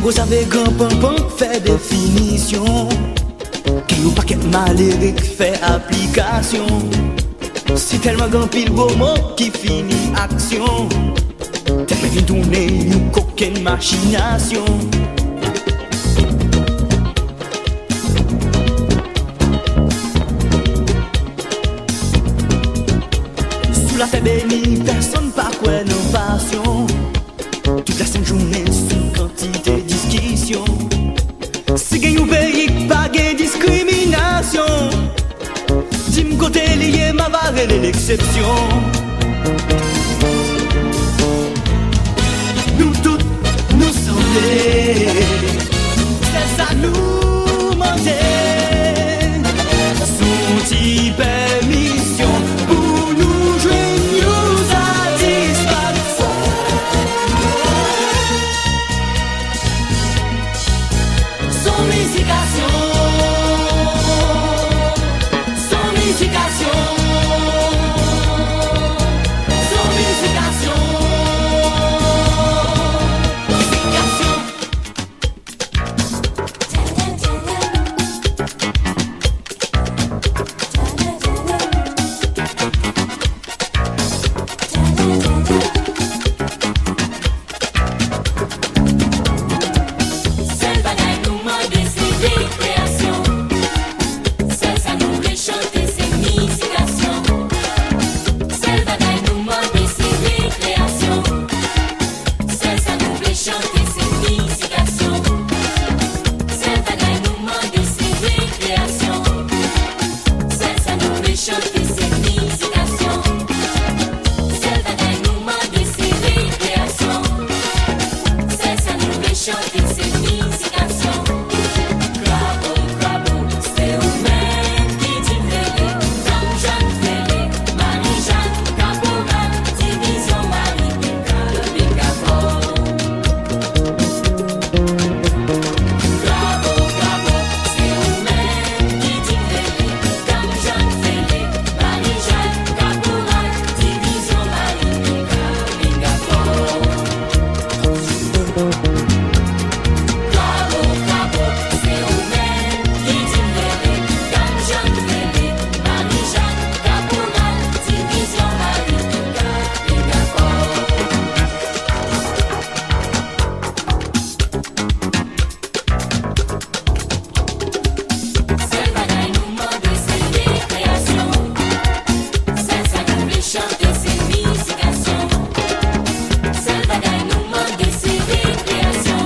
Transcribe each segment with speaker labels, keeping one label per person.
Speaker 1: Vous avez grand pampan fait définition, qui ou paquet malérique fait application. C'est tellement grand pile beau mot qui finit action. Tellement vite tourner une coquine machination. Sous la fête bénie, personne pas quoi nos passions. Toute la sainte journée sous quantité discussion. Si gagne ou pays, pas gagne discrimination. Dis-moi côté lié, ma varée l'exception. Nous toutes, nous semblés, c'est ça nous mentait. Sous permission pour nous joindre, nous satisfaire. Son musication, son musication, son musication, musication.
Speaker 2: Seul bagaille nous m'a décidé création. Seul ça nous fait chanter ses musications. Seul bagaille nous m'a décidé création. Seul ça nous fait chanter ses musications. Seul bagaille nous m'a décidé création. Seul ça nous fait chanter ses musications. Seul bagaille nous m'a décidé création. Seul ça nous fait chanter ses musications. Crabo, crabo, c'est vous-même qui dites-le. Comme Jeanne Félé, Marie-Jeanne, Caporal, division Marie-Péca, le Pécafo. Crabo, crabo, c'est vous-même qui dites-le. Comme Jeanne Félé, Marie-Jeanne, Caporal, division Marie-Péca, le Pécafo. Bravo, bravo, c'est vous-même qui dites-le. Comme Jeanne Félé, Marie-Jeanne, Caporal, division Marie-Péca, Pécafo. Seul bagaille nous m'a décidé création. Seul ça nous fait chanter ses musications. Seul bagaille nous m'a décidé création.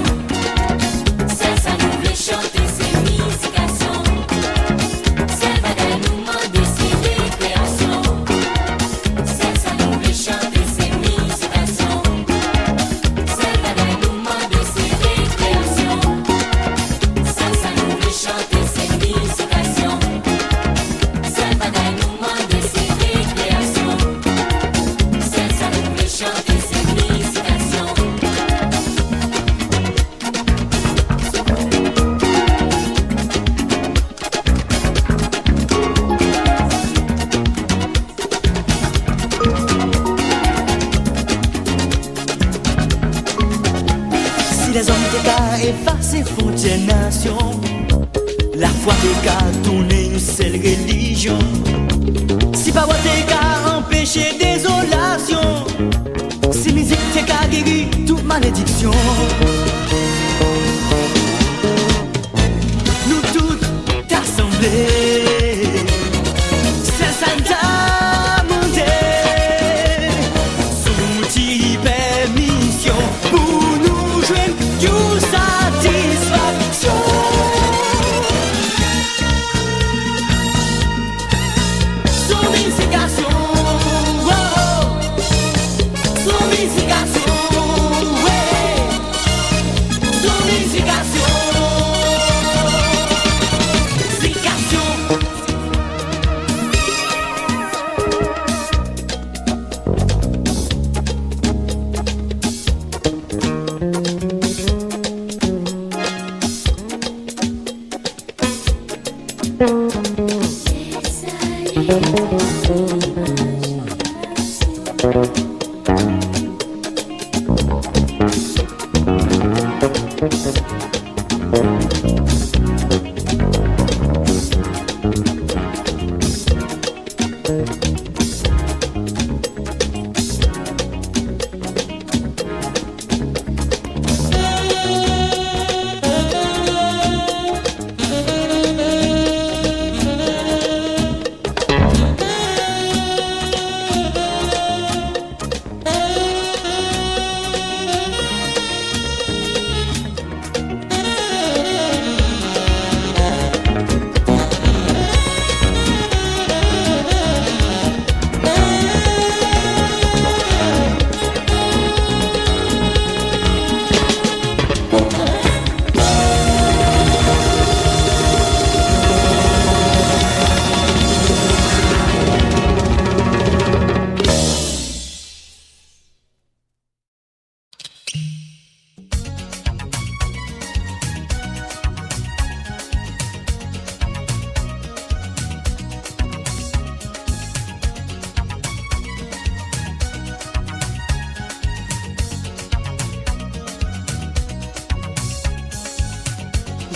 Speaker 2: Seul ça nous fait chanter ses musications. Seul bagaille nous m'a décidé création. Seul ça nous fait chanter ses musications. Seul bagaille nous m'a décidé création. Seul ça nous fait chanter ses musications. Seul bagaille nous m'a décidé création. Seul ça nous fait chanter ses musications.
Speaker 1: Si les hommes étaient qu'à effacer frontières nation, la foi était qu'à tourner une seule religion. Si pas était qu'à empêcher désolation, si musique était qu'à guérir toute malédiction. Nous toutes assemblés, c'est Santa Monte.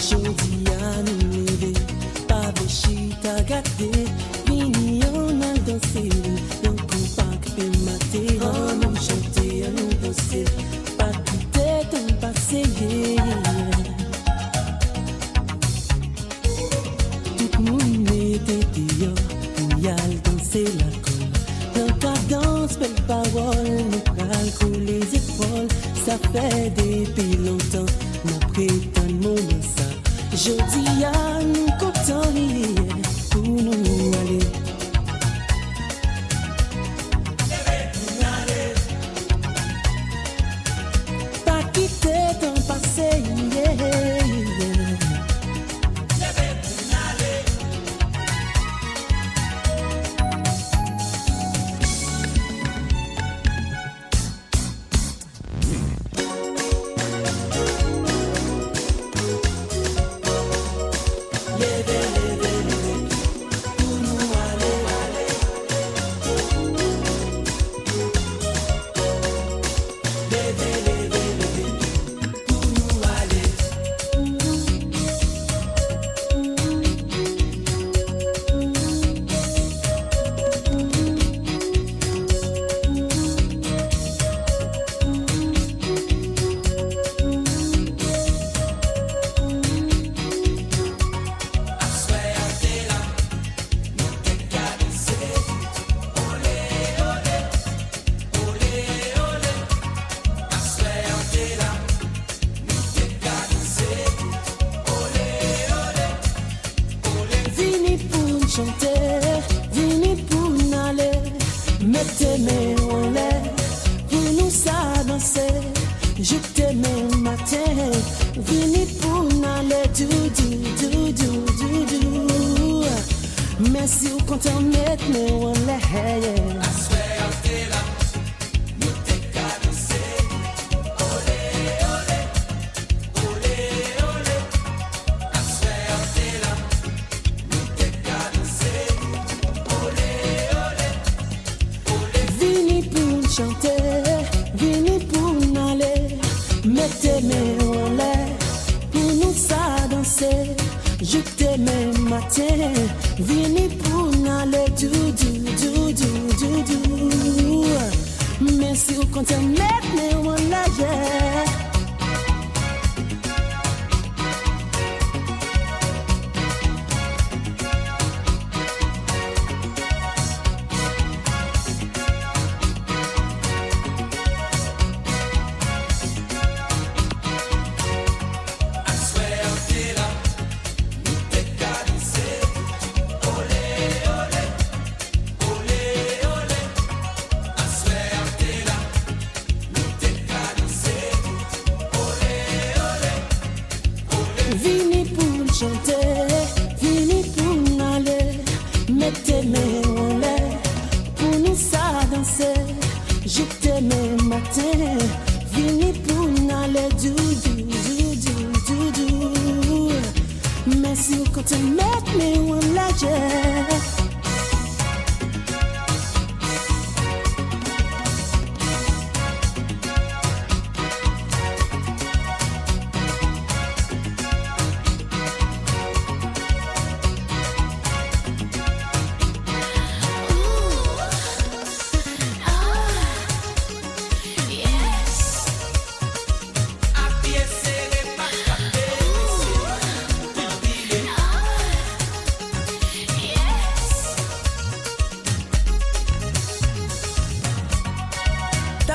Speaker 3: Jodi a nou leve, pa vechi ta gade, vini yon al danse, yon kompak pe mate, an nou chante, an nou danse, pa kite ton pase, tout moun mette deyo, pou yal danse la kol, nan ka dans bel parol, nou kal kou les épaules, sa fe depi longtemps, nan prétan moment sa. Jodi a nou kontan liye pou nou ale. Leve pou n'ale. Pa kite ton pase, yeah. Leve pou n'ale. Merci ou content mettre me on la haye. I swear I'll stay là. Nous t'es qu'à danser. Olé, olé. Olé, olé. I swear I'll stay là. Nous t'es qu'à danser. Olé, olé. Olé. Vini pour chanter. Vini pour n'aller. Mettez mes en l'air. Pour nous ça danser. Je t'aimais matin, vini pour n'aller du. Mais si vous comptez mettre mon lager.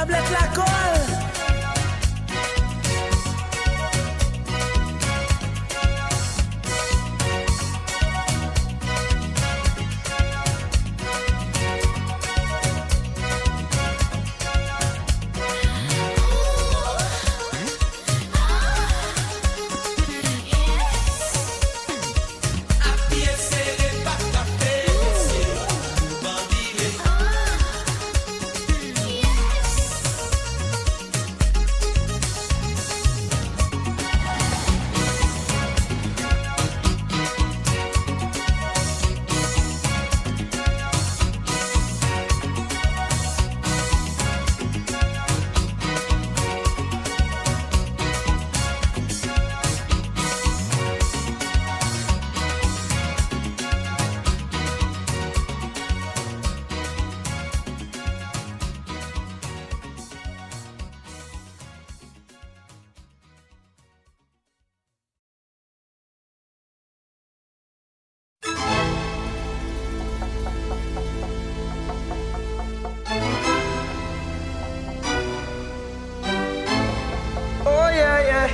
Speaker 3: tablette la colle.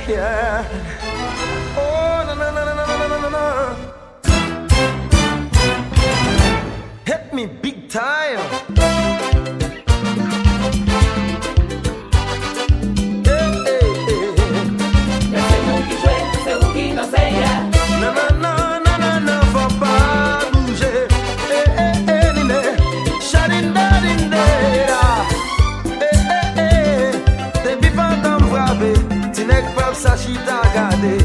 Speaker 4: Yeah. Oh, no, no, no, no, no, no, no, no. Hit me big time. Hey, hey, hey.
Speaker 5: C'est vous qui jouez, c'est vous qui dansez, yeah.
Speaker 4: Non, non, non, non, non, non, faut pas bouger. Hey, hey, hey, nene. Shadinda-dinda. Hey, hey, hey. Des bifantons frappés. Tinek pap sa chita gade.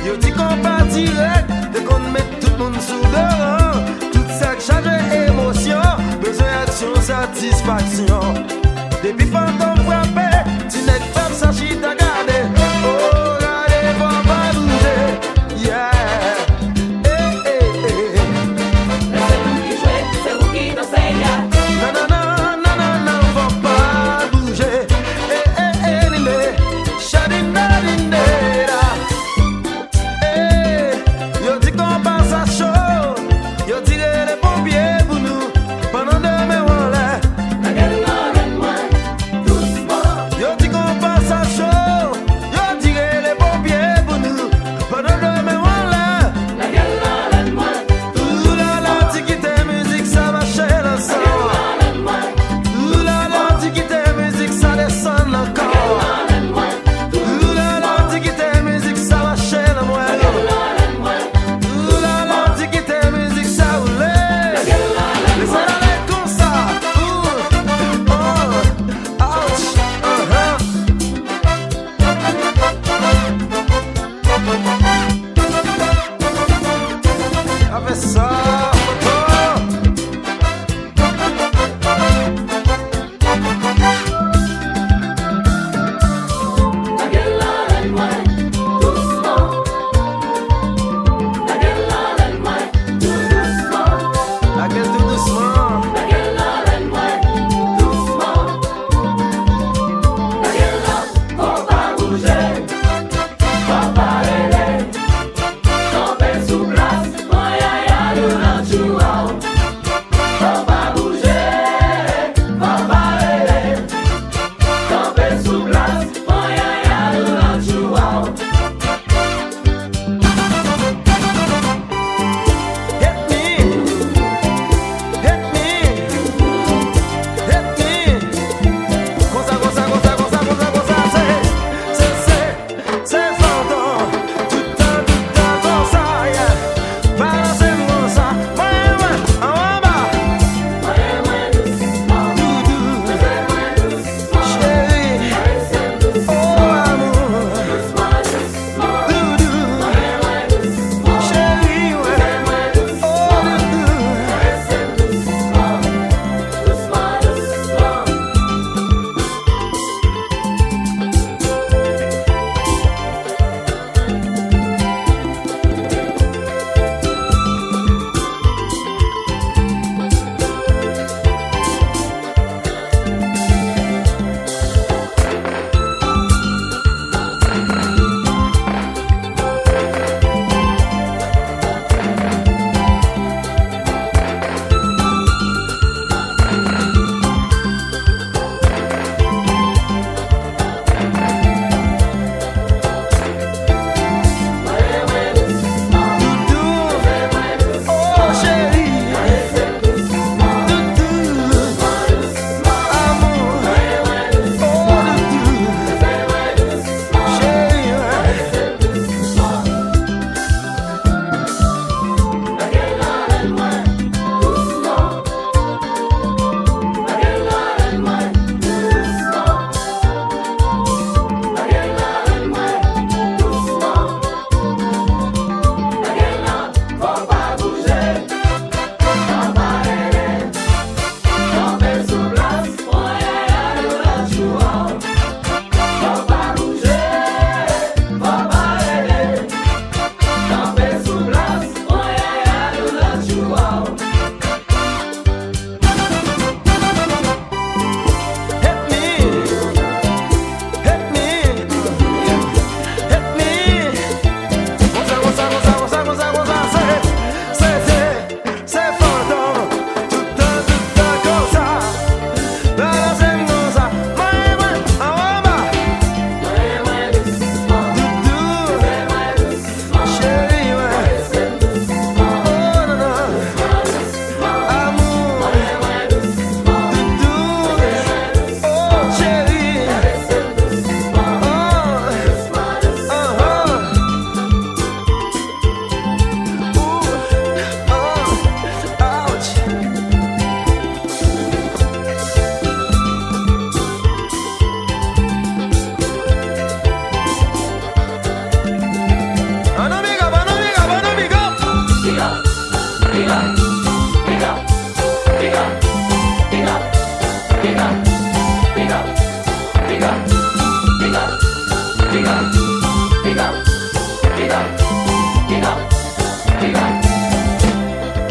Speaker 4: Yo di kon pa direct, de kon met tout moun sou deran. Tout sa k chanje emosyon, besoin aksyon, satisfaksyon. Depi fantom frappe, tinek pap sa chita gade. Oh, gade, pa pa bouge, yeah. Hey, hey, hey.
Speaker 5: C'est vous qui jouez, c'est vous qui dansez, yeah.
Speaker 4: Non, non, non, non, non, non, faut pas bouger. Hey, hey, hey, nene. Shadinda-dinda. Hey, yo di qu'on passe à chaud. Yo tiré les pompiers pour nous. Pendant demain on l'a.
Speaker 5: Regarde-moi, doucement.
Speaker 4: Yo di qu'on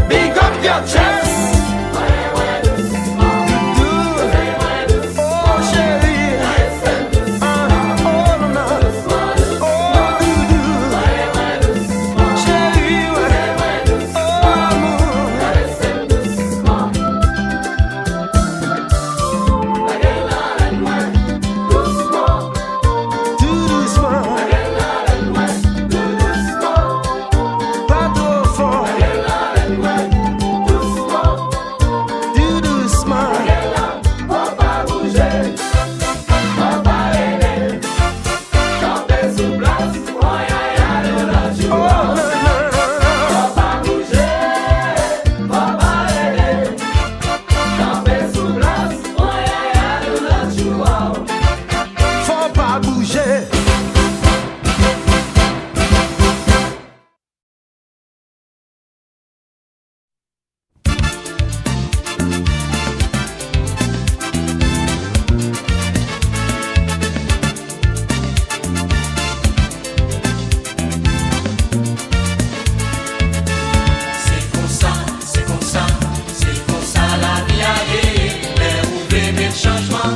Speaker 4: Big up your chest. Oh chérie, oh non non, oh doudou, chérie ouais, oh amour. Tout doucement, pas trop fort. Tout doucement, oh non non non, faut pas bouger.
Speaker 6: C'est comme ça la vie allait. Mais ouvrez mes changements,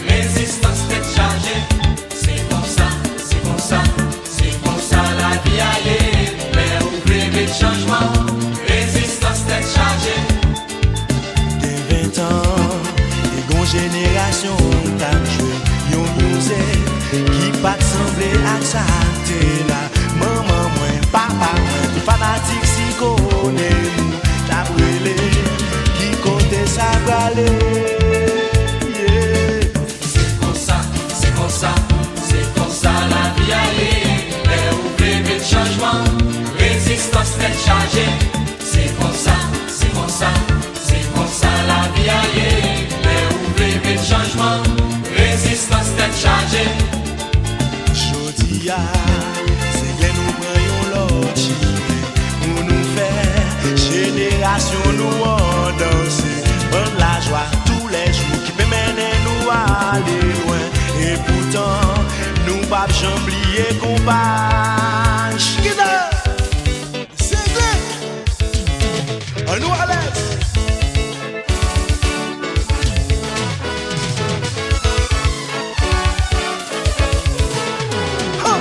Speaker 6: résistance tête chargée. C'est comme ça la vie allait. Mais ouvrez mes changements, résistance tête chargée.
Speaker 1: Des 20 ans, des gon génération t'a joué yon musique qui pas semblé à ça t'es là. Maman moi, papa moi, tout fanatique si connaît nous t'a brûlé qui côté ça va aller. Yeah.
Speaker 6: C'est comme ça la vie allait. Mais ouvrez mes changements, résistance tête chargée. C'est comme ça la vie allait. Mais ouvrez mes changements, résistance tête chargée.
Speaker 1: Jodia, c'est que nous prenons l'autre pour nous faire génération nous en danser. Prendre la joie tous les jours qui peut mener nous à aller loin. Et pourtant, nous pas jamais oublier qu'on va. Chikida, c'est vrai. On nous à l'aise.
Speaker 6: Oh,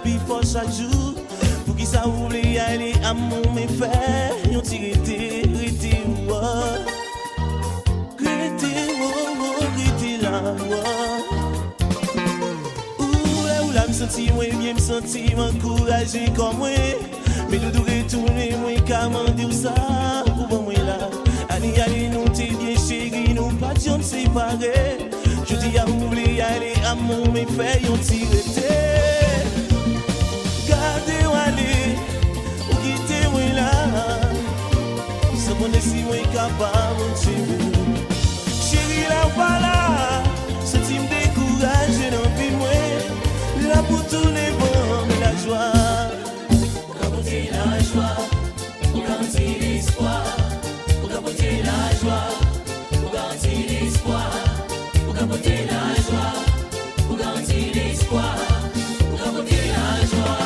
Speaker 7: plus fort chaque jour. Pour qui ça oublie aller à mon méfait. Yon ti rete, rete, ouah. Rete, oh, oh, rete là, ouah. Ou là, m'senti, moi, bien m'senti, m'encourager comme moi. Mais nous devons retourner, moi, comment dire ça, pour moi là. Allez, allez, nous t'es bien chéri, nous pas de séparer. Je dis à oublier, allez, à mon méfait, yon ti rete. Gardez-moi, allez, ou quittez-moi là. Sans qu'on est si moi capable, mon Dieu. Chéri, là, voilà, ce type découragé, non, puis moi, là pour tous les bons, mais la joie.
Speaker 2: La joie, pour garantir l'espoir, pour capoter la joie, pour garantir l'espoir, pour capoter la joie, pour garantir l'espoir, pour capoter la joie.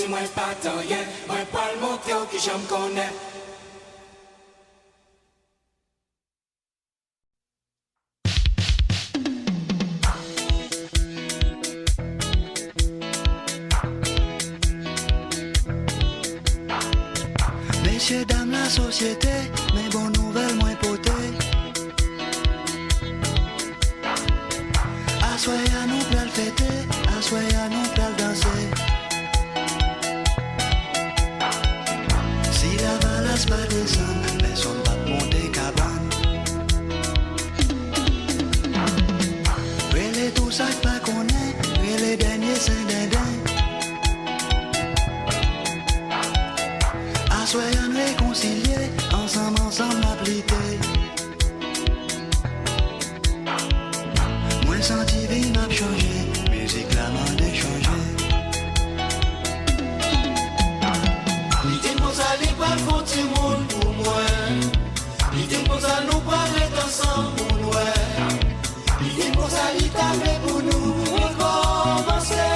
Speaker 6: moi pas tant rien, moi pas le monter au qui j'aime connaître.
Speaker 1: Messieurs, dames, la société, mes bonnes nouvelles, moins potées. Assoya nous pral fêter, assoya nous pral danser. Si la valasse pas descend, personne va monter cabane. Relais tout ça que pas qu'on est, relais dernier Saint-Dindin. Assoyons réconciliés, ensemble abrités. Moins senti vie m'a changé, musique la m'a déchangé.
Speaker 8: L'idée pour ça, les pas font du monde pour moi. L'idée pour ça, nous parler ensemble pour nous. L'idée pour ça, l'idée pour nous recommencer.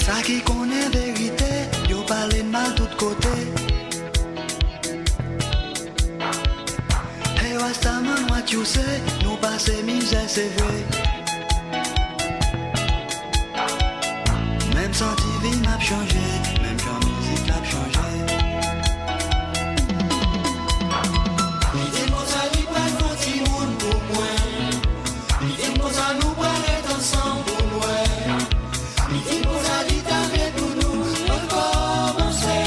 Speaker 1: Ça qui connaît vérité, yo parle de mal tout côté. Hey, what's that man, what you say? Nous passer misère, c'est vrai. Même senti vie m'a changé, même quand musique l'a changé.
Speaker 8: L'idée pour ça, l'idée pour du monde pour moi. L'idée pour ça, nous parler ensemble pour nous. L'idée pour ça, l'idée pour nous recommencer.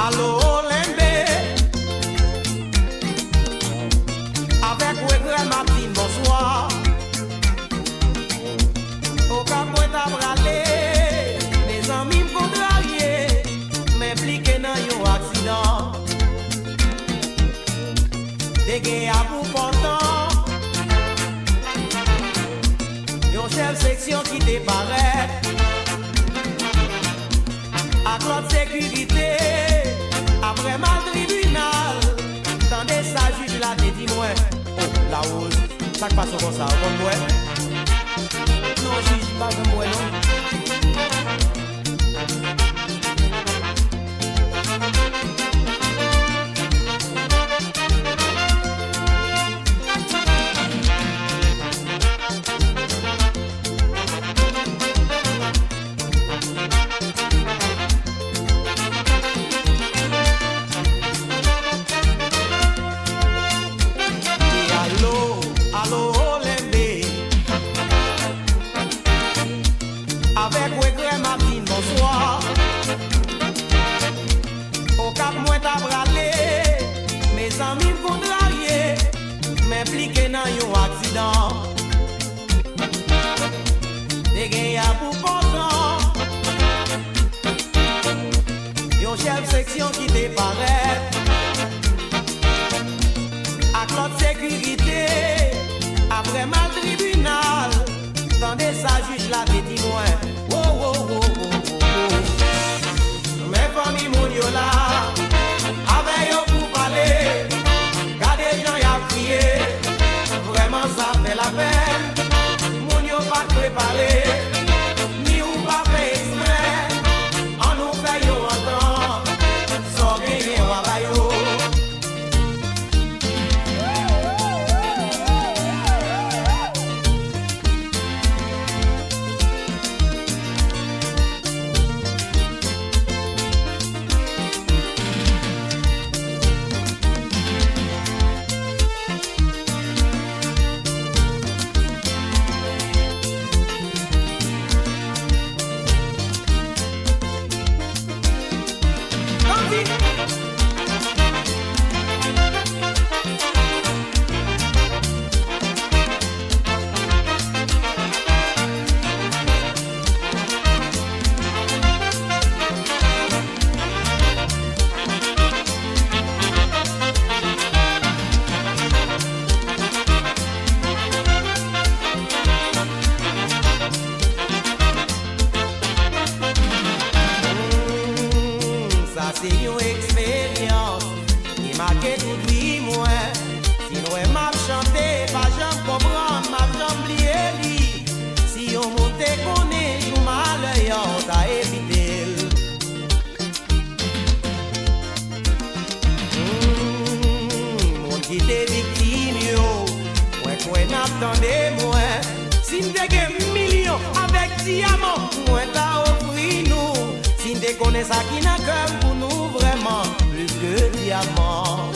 Speaker 4: Allo Lembe, avec regret Martine, bonsoir. Au cap à braler, mes amis me contrariés, m'impliquer dans un accident. Des gars à bout portant, yon chef section qui déparait. À l'autre sécurité, après mal tribunal, tandis ça juge la dit moi. Oh, la hausse, ça passe comme ça, on moi. Non, juge pas comme moi, non. Impliqué dans un accident. Des gars à pour portant, yon chef section qui déparait. À l'autre sécurité, après mal tribunal, tandis ça juge la dit moi. Oh oh oh oh oh. Mes familles mon yo là, avec yo pour parler. Gardez gens y a crié. Vraiment ça fait la peine. Moun yo pas préparé, ni ou pas fait exprès. On nous fait yo entendre, sans gagner ou à yo. C'est une expérience qui m'a toute vie moi. Si nous m'a chanté, pas j'en comprends, m'a j'en oublié. Si on monte connaît, nous malheur, on t'a évité. Mon qui t'est victime, yo. Ouais, quoi, n'attendez moi. Si nous avons millions avec diamants, moi t'as offert nous. Si nous connaissons ça qui n'a cœur pour nous vraiment plus que diamant.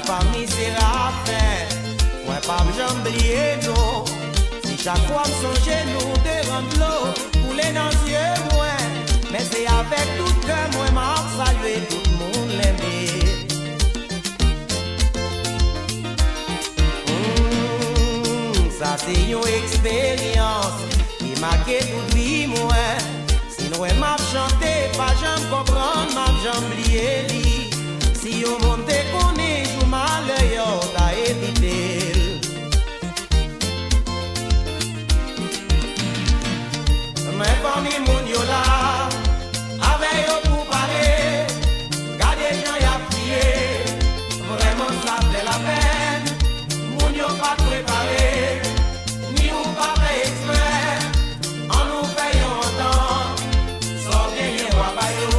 Speaker 4: Famille Séraphin, moi pas j'oublier non. Si chaque fois me songe nous de rendre l'eau, couler dans les yeux moi. Mais c'est avec tout cœur moi m'a salué tout le monde l'aimer. Ça c'est une expérience qui m'a marqué toute
Speaker 9: Ouais, m'a chanté, pas j'aime comprendre, m'a j'aime oublier li. Si yo monte connaît, jou mal yo ta évité. Mais parmi moun yo là, avec yo pour parler, gardez gens y a prié, vraiment ça fait la peine. Moun yo pas préparé, ni ou pas fait exprès, en nous payant autant, sans gagner roi bayo.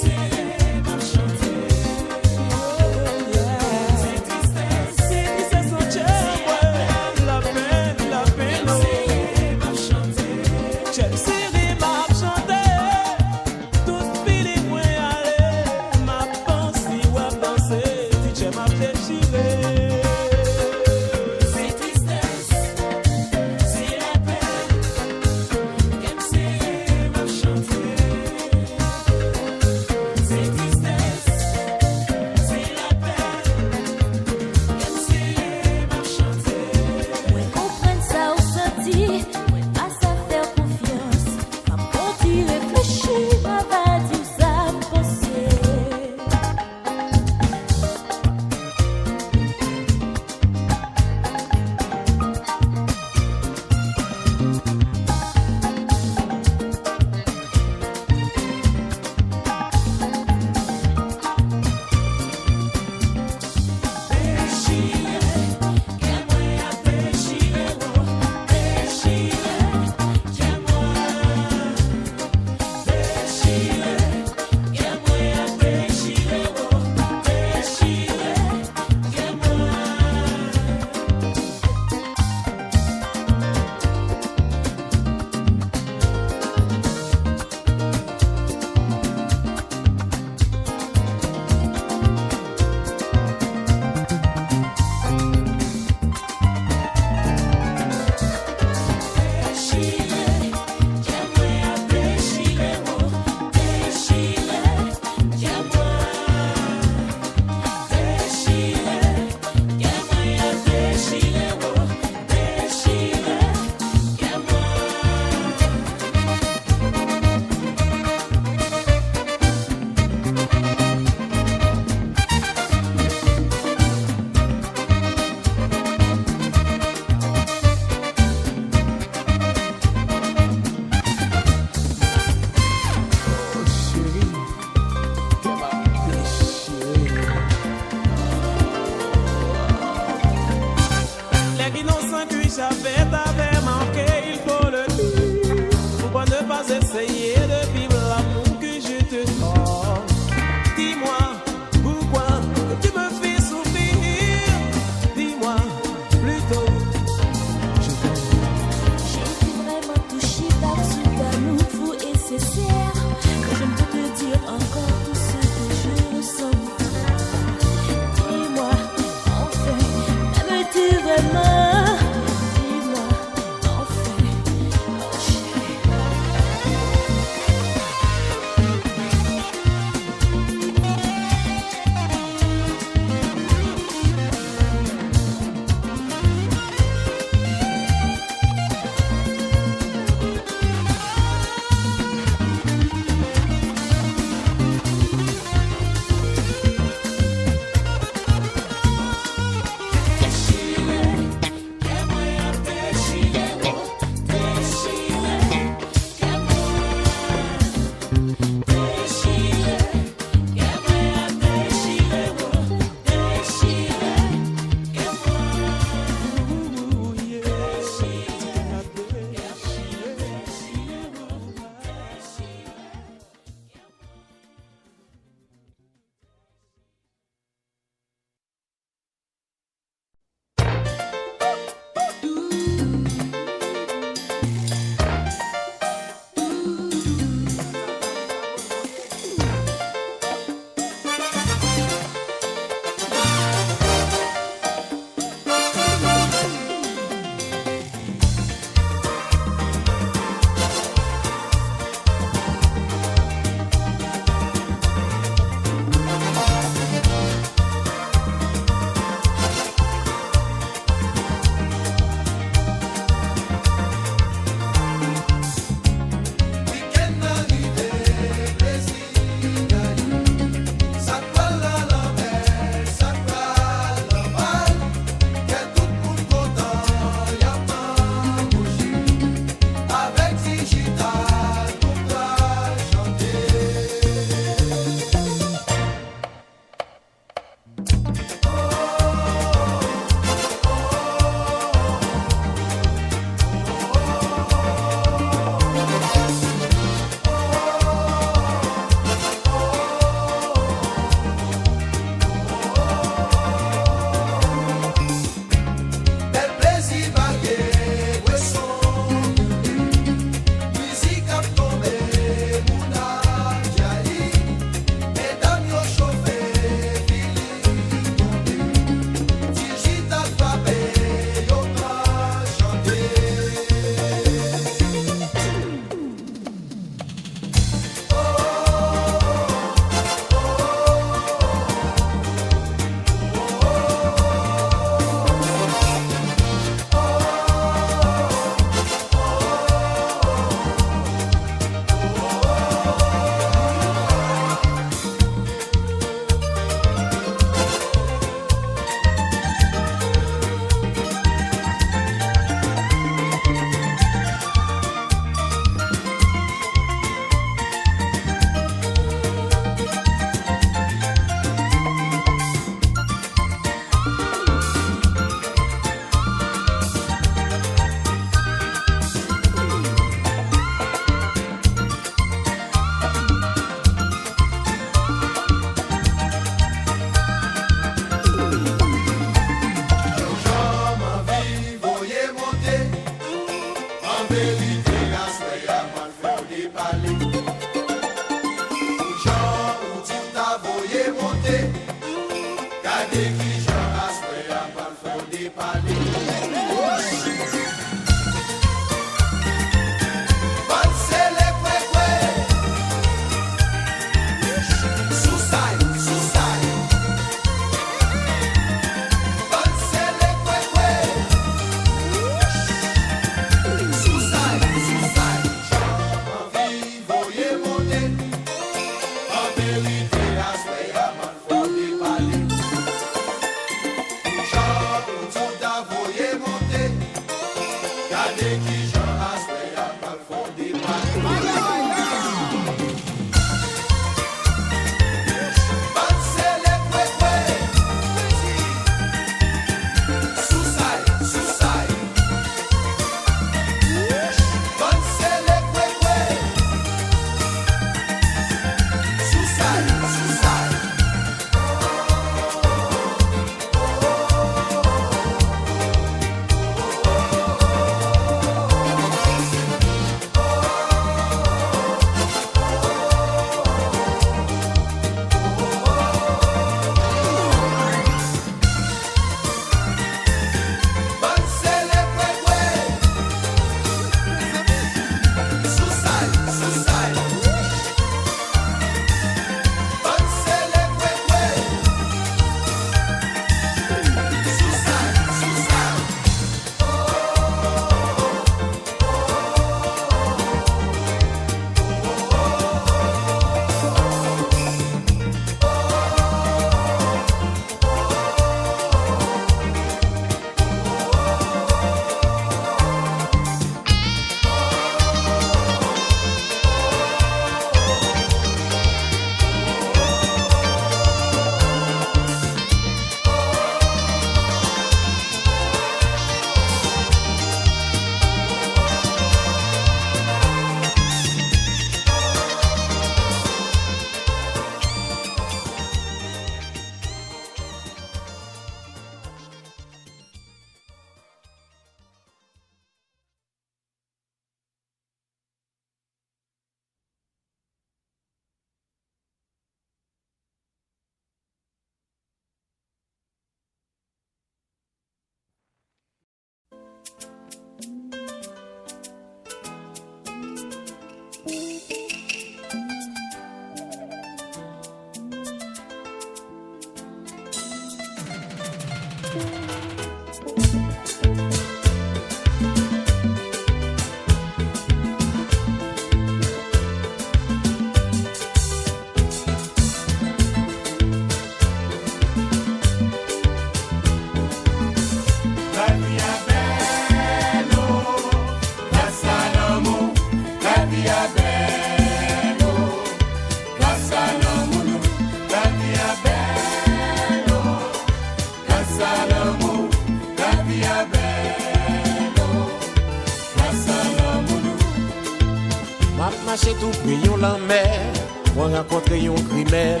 Speaker 10: marché tout prion la mer, moi rencontré yon grimel.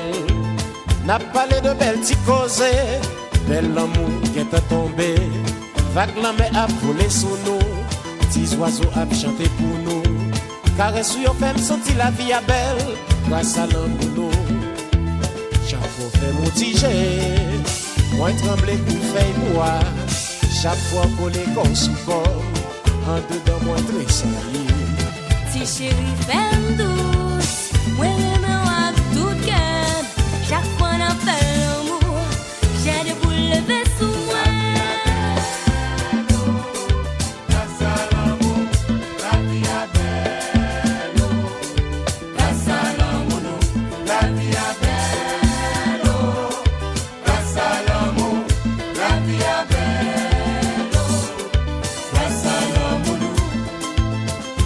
Speaker 10: N'a parlé de belles ti cause, bel l'amour qui est tombé. Vague la mer a volé sous nous, petits oiseaux a chanté pour nous. Caresse yon fait me sentir la vie à belle, grâce à l'amour. Chaque fois fait mon tigé, moi tremblé pour faire moi. Chaque fois qu'on les gosse sous corps, en dedans moi tressaillir.
Speaker 2: Si chérie femme douce, moi j'aime à tout cœur. Chaque fois qu'on fait l'amour, j'ai des boules levées sous moi.
Speaker 8: Grâce à l'amour, la vie est belle. Grâce à l'amour, la vie est belle. Grâce à l'amour, la vie est belle. Grâce à l'amour.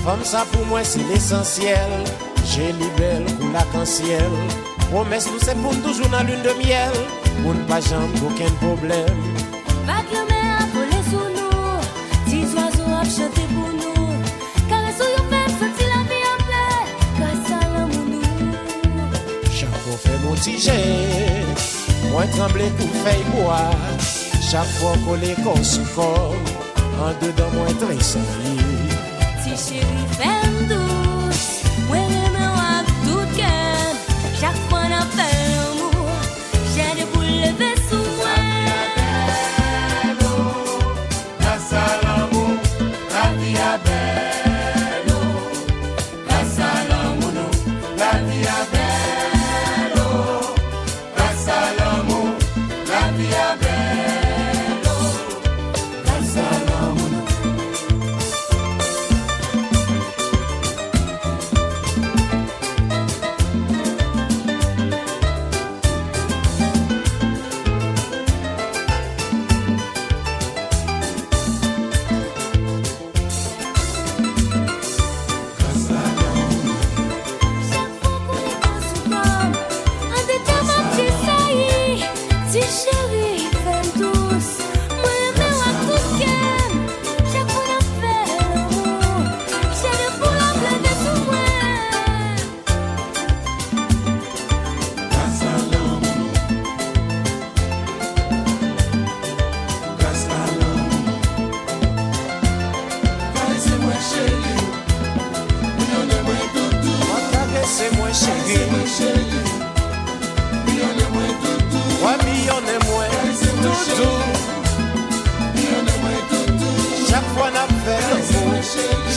Speaker 10: Comme ça pour moi c'est l'essentiel. J'ai libéré pour l'arc-en-ciel. Promesse nous c'est pour nous toujours dans lune de miel. Pour ne pas jamais aucun problème.
Speaker 2: Vague la mer a volé sous nous, petits oiseaux a chanté pour nous. Caresse où yon fait sentir la vie en paix. Grâce à l'amour nous.
Speaker 10: Chaque fois fait mon tigé, moi tremblé pour faire boire. Chaque fois qu'on les gosse sous corps, en dedans moi tressaillir.
Speaker 2: Si chérie femme douce, moi j'aime à tout cœur. Chaque fois qu'on fait l'amour, j'ai des boules levées sous moi.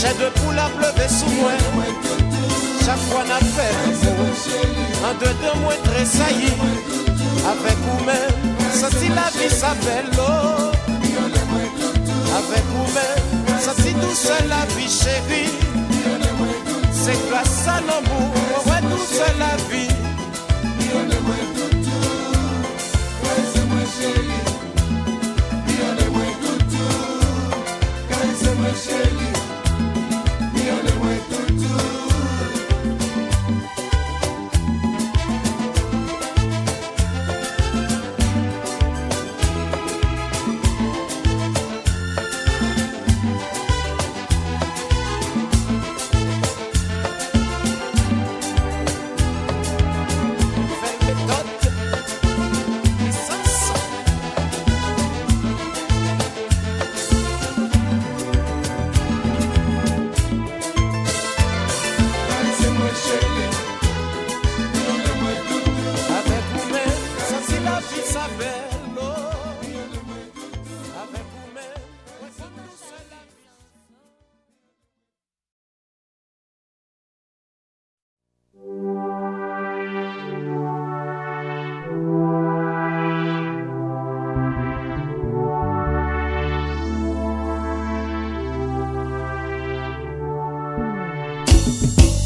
Speaker 10: J'ai deux poules à pleuver sous moi. Chaque fois n'a fait un de deux mois tressailli. Avec vous-même, senti la vie s'appelle l'eau. Avec vous-même, senti douce la vie chérie. C'est grâce à l'amour, ouais douce la vie.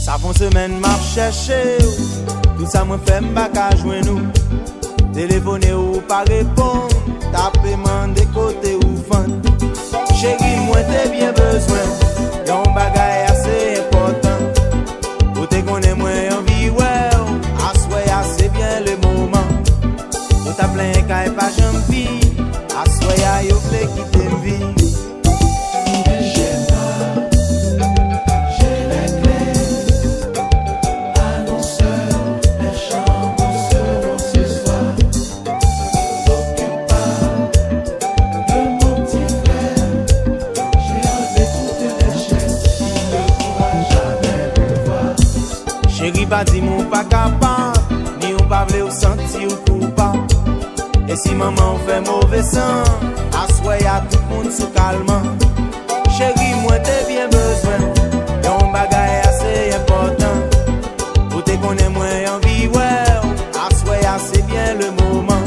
Speaker 9: Ça font semaine m'a cherché, tout ça me fait m'baka joindre nous. Téléphoner ou pas répondre, taper man des côtés ou fan. Chérie, moi t'es bien besoin, y'a un bagay assez important. Ou t'es qu'on est moins envie, ouais, assoy assez bien le moment. Ou t'as plein qu'à pas jambi, assoy à yo fait quitter vie. Chérie, pas dit mon pas capable, ni on pas vle ou senti ou coupable. Et si maman fait mauvais sang, assoy à tout le monde sous calmant. Chérie, moi t'es bien besoin, y'a un bagay assez important. Pour te connaître moins envie, ouais, assoy assez bien le moment.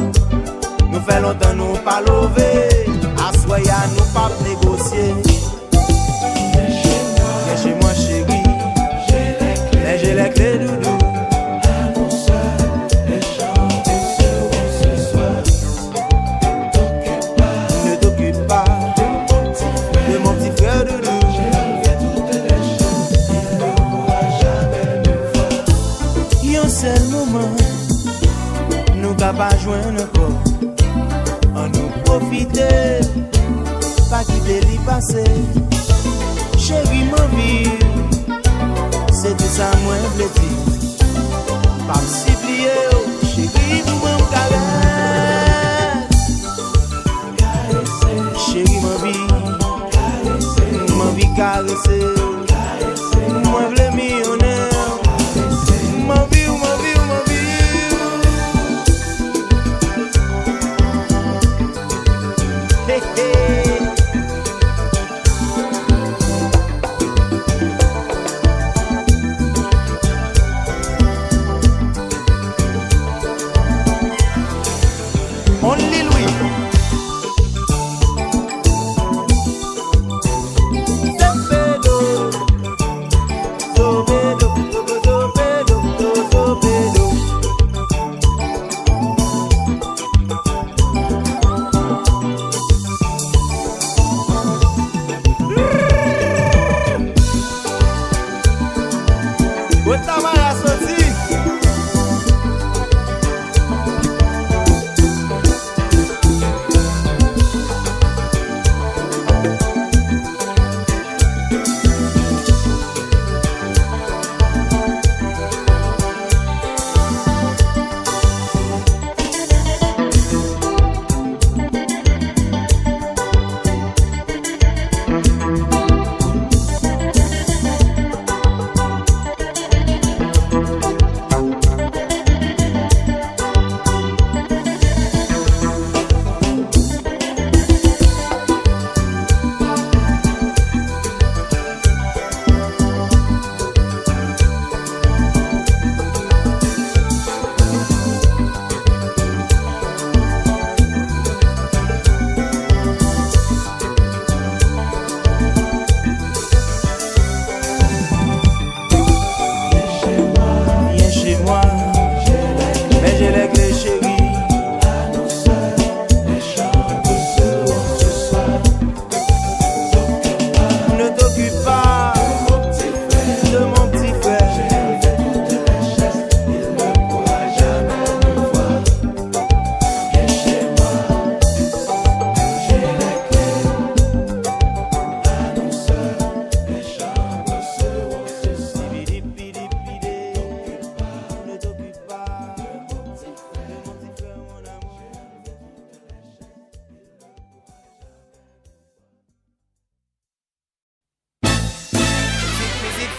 Speaker 9: Nous fait longtemps nous pas lever, assoy à nous pas négocier. Viens chez moi chérie, j'ai les clés doudou. Ne t'occupe pas de mon petit frère doudou. Y'a un seul moment, nous qu'à pas joindre encore. On nous profiter, pas quitter l'y passer. Chérie, mon vie, c'est tout ça, moi, je l'ai dit. Pas supplier, oh, chérie, vous m'en caresse. Chérie, ma vie caresser. Moi, je l'ai mis en air. Ma vie, ma vie, ma vie. Hey, hey.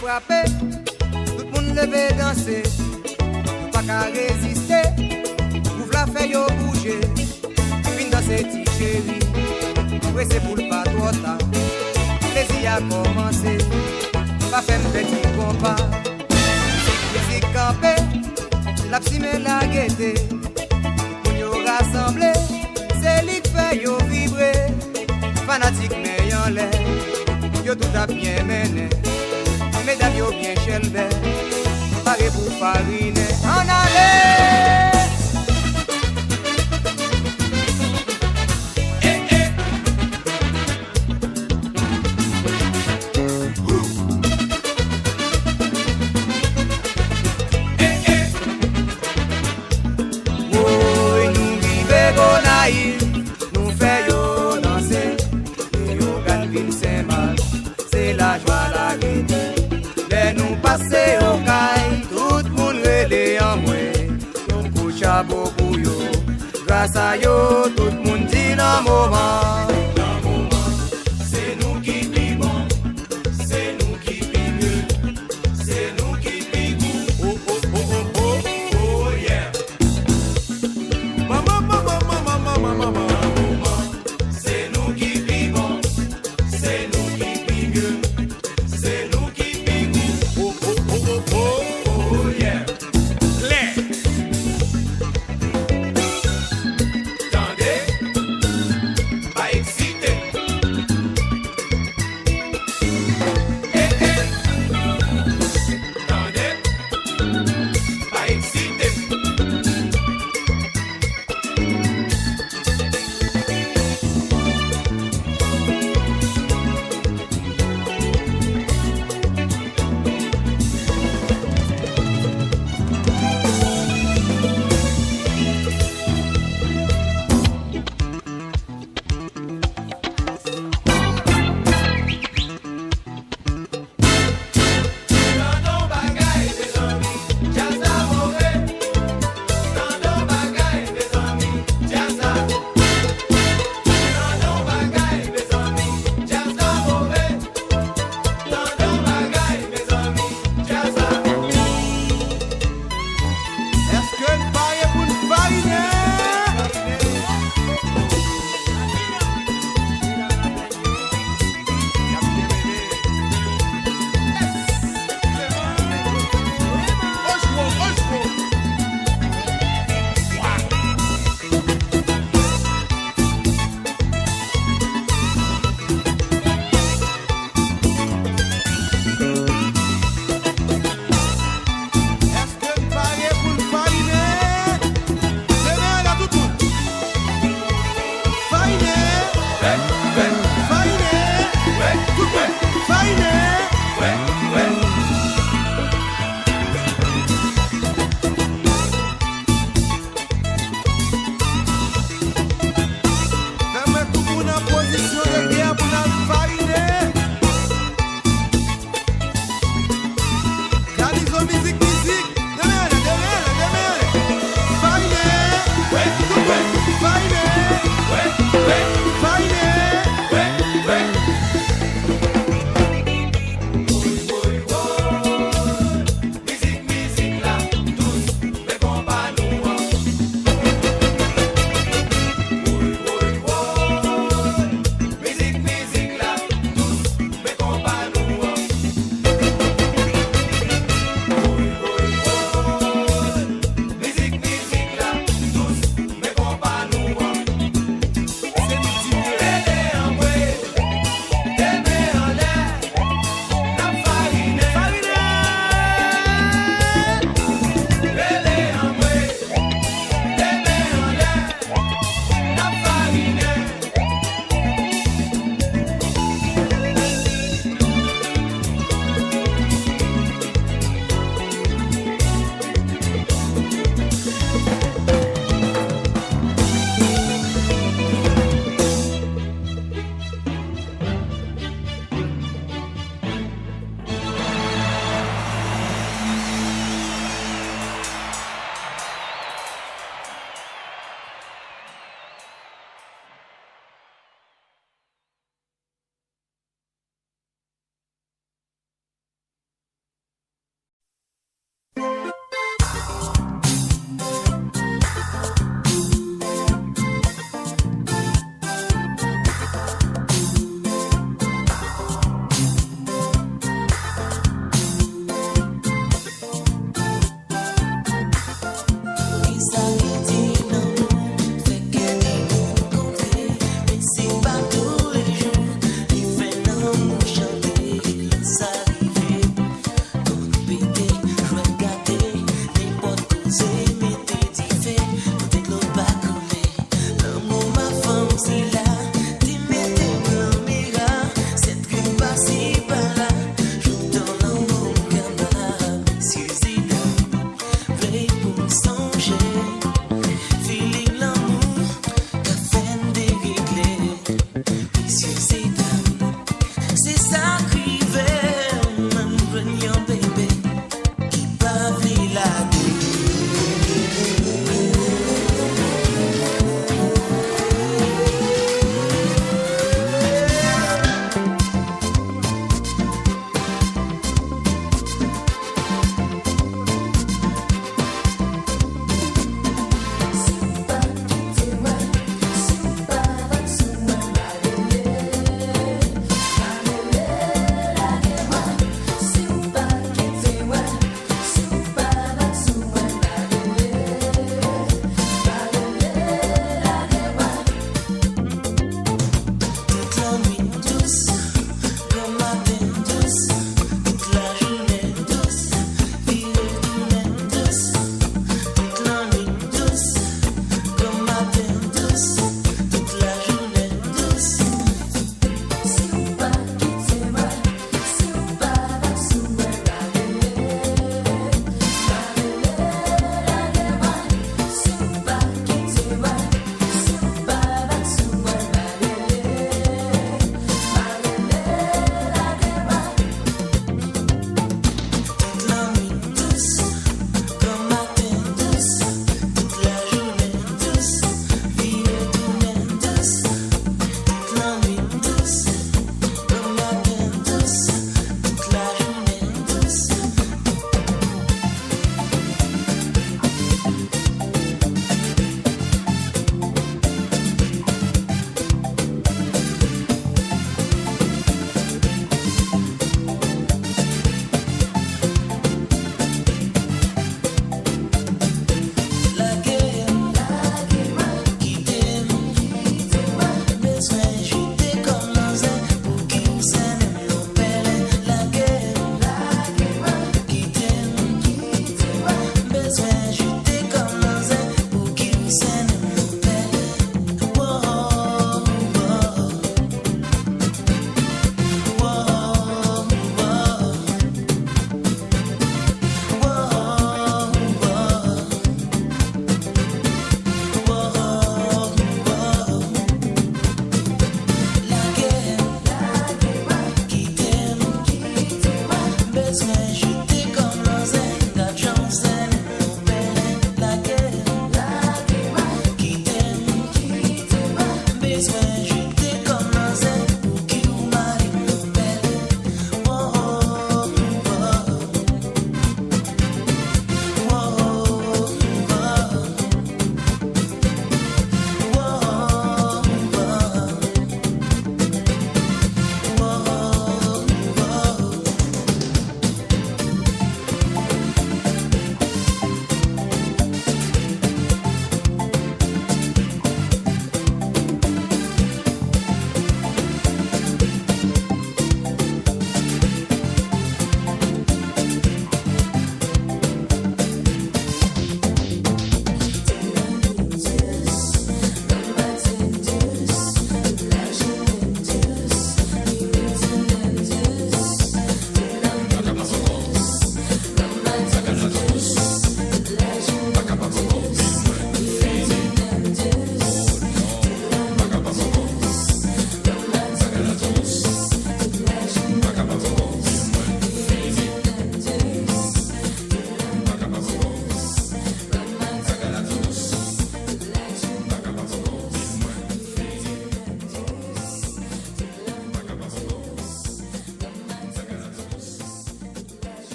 Speaker 4: frappé, tout le monde levé danser. Nous pas qu'à résister, ouvre la feuille au bouger. Fin danser ti chéri, pressé pour le pas trop tard. Plaisir a commencé, pas faire un petit compas. Musique campé, la psy met la gaieté. Pour nous rassembler, c'est lui qui fait yo vibrer. Fanatique mais en l'air, yo tout a bien mené. Mesdames yo bien chelbé, paré pour fariner. En allez! Nous fait yo danser, yo galvin c'est mal, c'est la joie la gaieté. Les nous passer au caille, tout le monde relé en moi. Nous couche à beaucoup yo, grâce à yo, tout le monde dit dans moment. C'est nous qui vivons, c'est nous qui vivons, c'est nous qui vivons. Oh oh oh oh oh oh yeah. C'est nous qui vivons, c'est nous qui vivons, c'est nous qui vivons. Oh oh oh oh oh oh yeah. Claire. Tendez,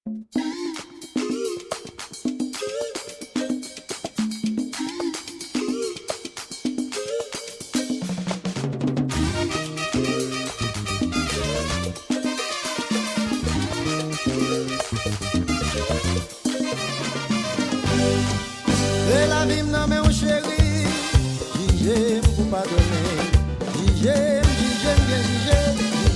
Speaker 4: Et la vie m'en met un chéri, j'aime pour pardonner. J'aime bien,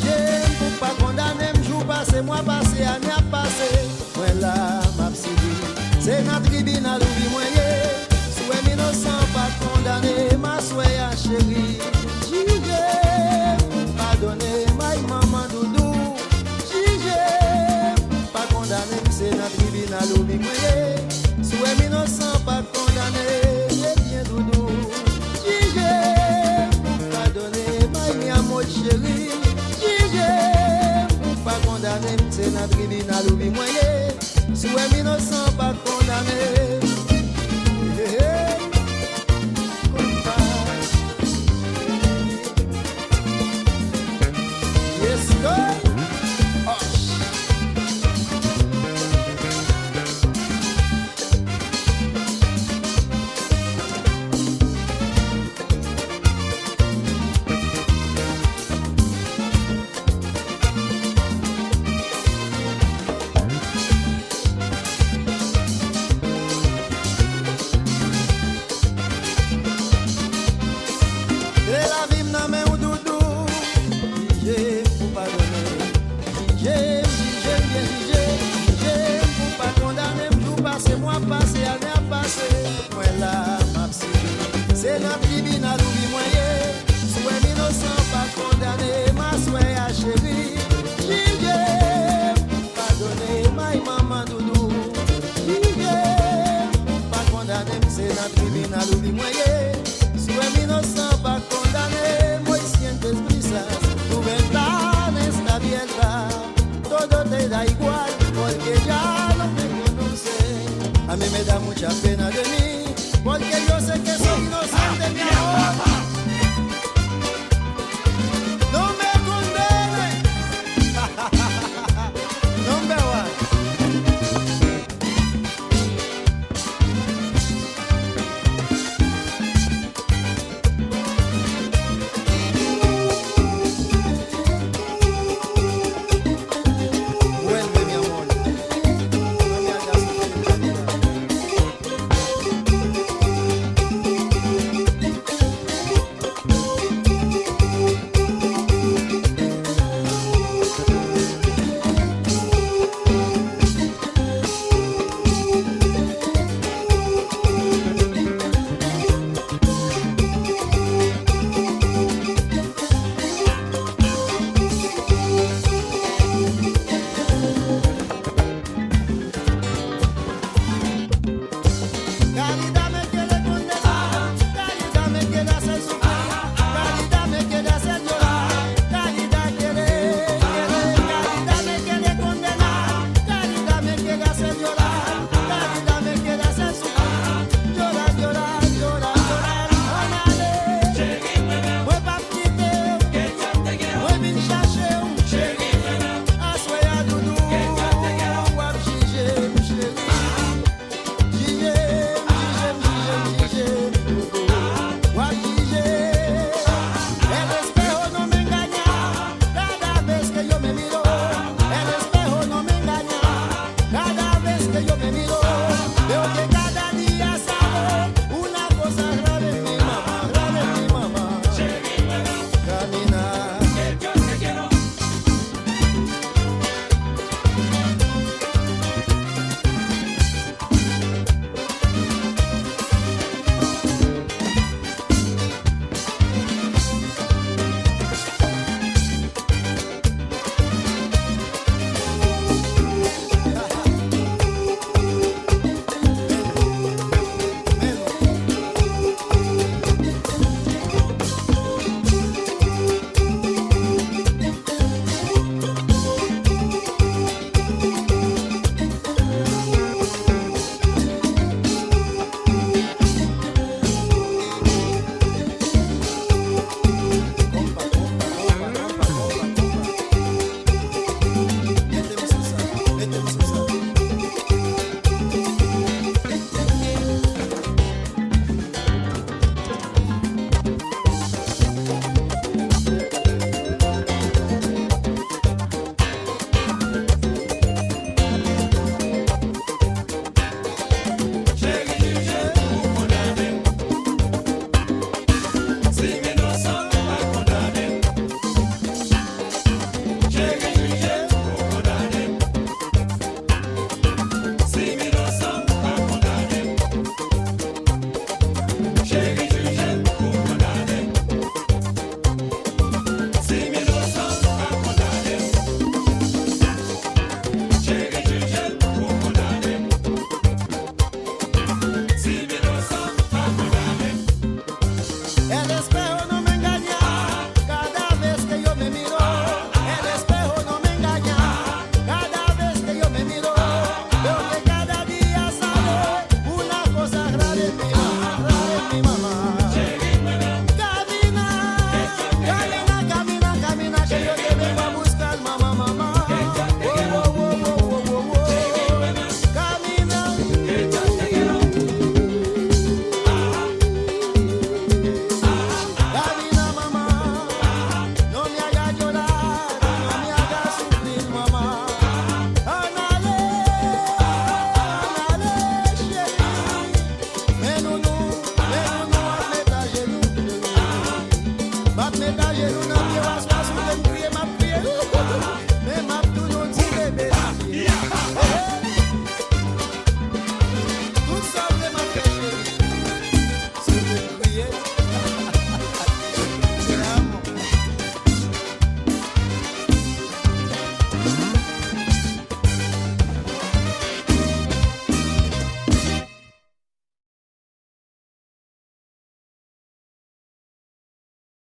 Speaker 4: j'aime pour pas condamner. Jour passé, mois passé, année a passé. Moi là, ma psy, c'est notre tribunal ou bien moyen. Souhait innocent, pas condamné, ma souhait chérie. J'aime pour pardonner, ma maman doudou. J'aime pas condamné, c'est notre tribunal ou bien moyen. Souhait innocent, pas condamné, j'ai bien doudou. J'aime pour pardonner, ma amour chérie. J'aime pour pas condamné, c'est notre tribunal ou bien moyen. Souhait innocent, pas condamné. Yes, go. Et la vie m'en met un doudou. J'aime pour pardonner. J'aime pour pas condamner. Jour passé, mois passé, année a passé. Moi là, ma psy, c'est notre tribunal ou bien moyen. Souhait innocent, pas condamné, ma souhait à chérie. J'aime pour pardonner, ma maman doudou. J'aime pour pas condamner, c'est notre tribunal ou bien moyen. Souhait innocent, pas condamné, moi siento prisas, tu ventana está abierta, todo te da igual, porque ya no me conoce. A mí me da mucha pena de mí, porque yo sé que soy inocente, mi amor. No me condene. Number one. Vuelve, mi amor. No me hagas sufrir. Caridad me quiere condenar, Caridad me quiere hacer sufrir, Caridad me quiere hacer llorar, Caridad Caridad me quiere condenar, Caridad me quiere hacer llorar, Caridad me quiere hacer sufrir, llorar, llorar, llorar, llorar, Anale, voy pa' pite, voy bin chercher, assoy a doudou, wap jije, chérie. El espejo no me engaña, cada vez que yo me miro. El espejo no me engaña, cada vez que yo me miro.